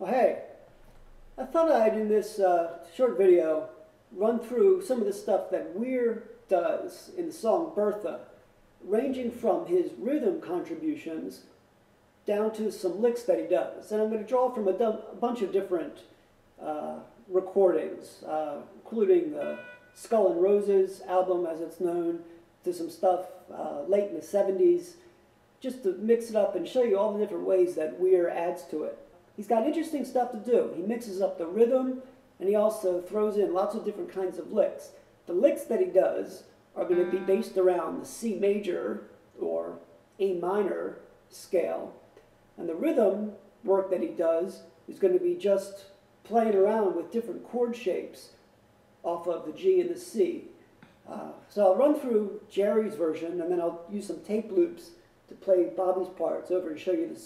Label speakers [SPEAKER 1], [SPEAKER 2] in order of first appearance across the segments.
[SPEAKER 1] Oh, hey, I thought I'd, in this short video, run through some of the stuff that Weir does in the song Bertha, ranging from his rhythm contributions down to some licks that he does. And I'm going to draw from a bunch of different recordings, including the Skull and Roses album, as it's known, to some stuff late in the 70s, just to mix it up and show you all the different ways that Weir adds to it. He's got interesting stuff to do. He mixes up the rhythm, and he also throws in lots of different kinds of licks. The licks that he does are going to be based around the C major or A minor scale. And the rhythm work that he does is going to be just playing around with different chord shapes off of the G and the C. So I'll run through Jerry's version, and then I'll use some tape loops to play Bobby's parts over and show you the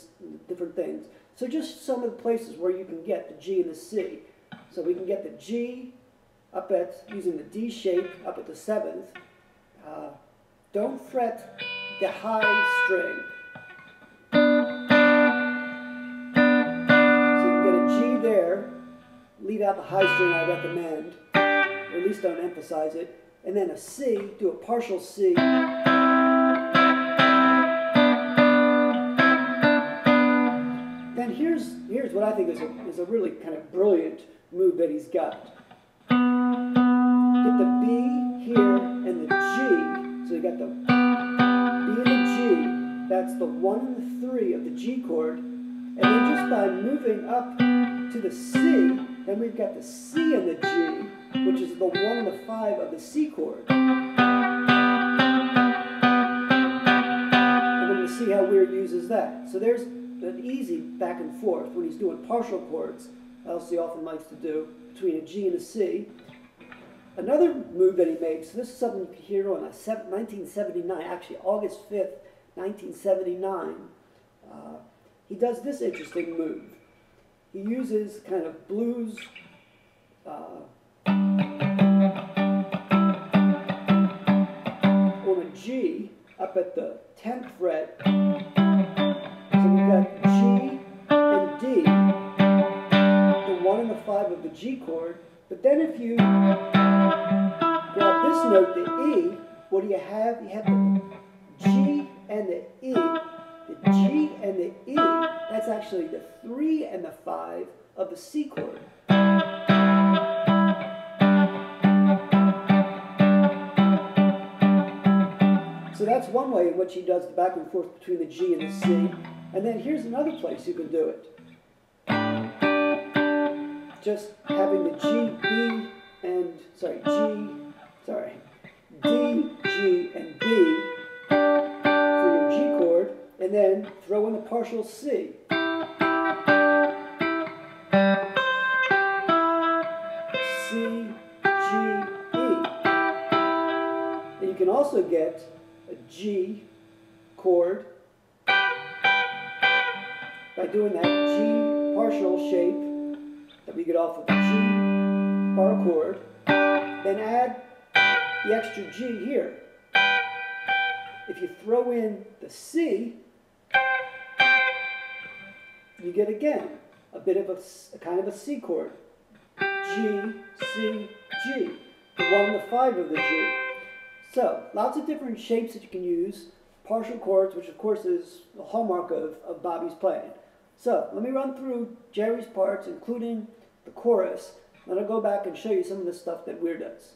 [SPEAKER 1] different things. So just some of the places where you can get the G and the C. So we can get the G up at, using the D shape, up at the 7th. Don't fret the high string. So you can get a G there, leave out the high string I recommend, or at least don't emphasize it, and then a C, do a partial C. Then here's what I think is a really kind of brilliant move that he's got. Get the B here and the G. So you got the B and the G. That's the 1 and the 3 of the G chord. And then just by moving up to the C, then we've got the C and the G, which is the 1 and the 5 of the C chord. And then you see how Weir uses that. So there's an easy back and forth when he's doing partial chords, as he often likes to do, between a G and a C. Another move that he makes, this is something you can hear on 1979, actually August 5th, 1979, he does this interesting move. He uses kind of blues on a G up at the 10th fret. So we've got G and D, the 1 and the 5 of the G chord. But then if you grab this note, the E, what do you have? You have the G and the E. The G and the E, that's actually the 3 and the 5 of the C chord. So that's one way in which he does the back and forth between the G and the C. And then here's another place you can do it. Just having the G, B, and, D, G, and B for your G chord, and then throw in a partial C. C, G, E. And you can also get a G chord by doing that G partial shape that we get off of the G bar chord, then add the extra G here. If you throw in the C, you get again a bit of a kind of a C chord. G, C, G, the 1 and the 5 of the G. So, lots of different shapes that you can use, partial chords, which of course is the hallmark of Bobby's playing. So, let me run through Jerry's parts, including the chorus, then I'll go back and show you some of the stuff that Weir does.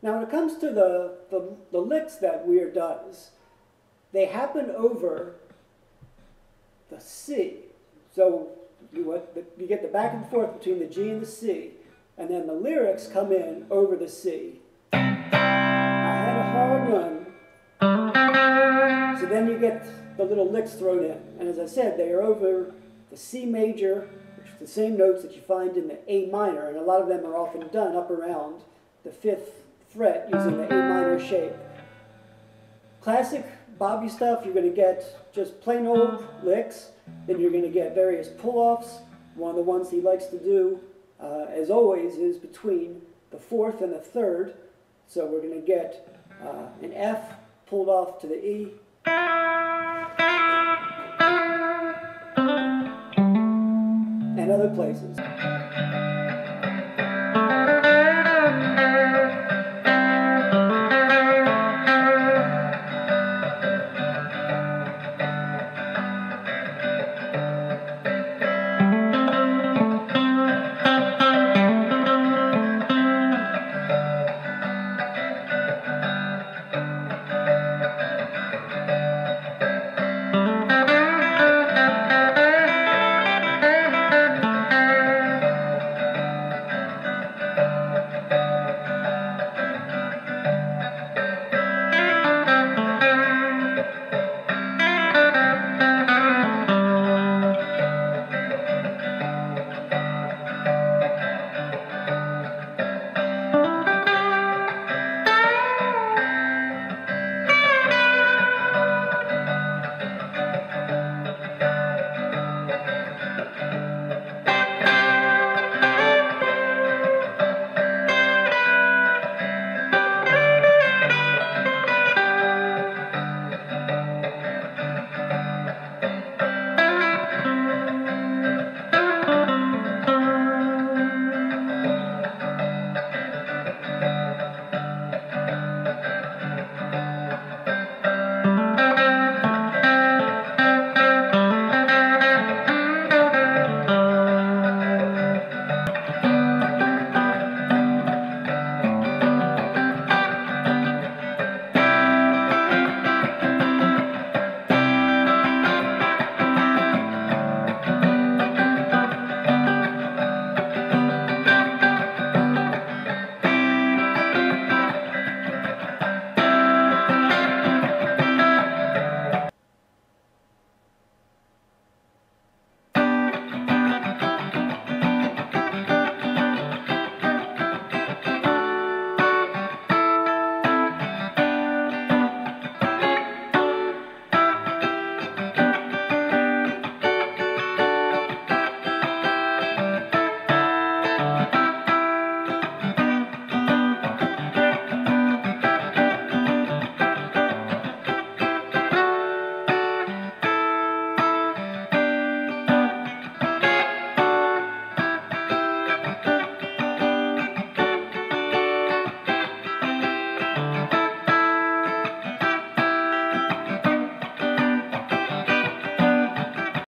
[SPEAKER 1] Now when it comes to the licks that Weir does, they happen over the C. So you get the back and forth between the G and the C, and then the lyrics come in over the C. I had a hard run. So then you get the little licks thrown in. And as I said, they are over the C major, which is the same notes that you find in the A minor, and a lot of them are often done up around the 5th fret using the A minor shape. Classic Bobby stuff, you're going to get just plain old licks, then you're going to get various pull-offs. One of the ones he likes to do, as always, is between the 4th and the 3rd. So we're going to get an F pulled off to the E, and other places.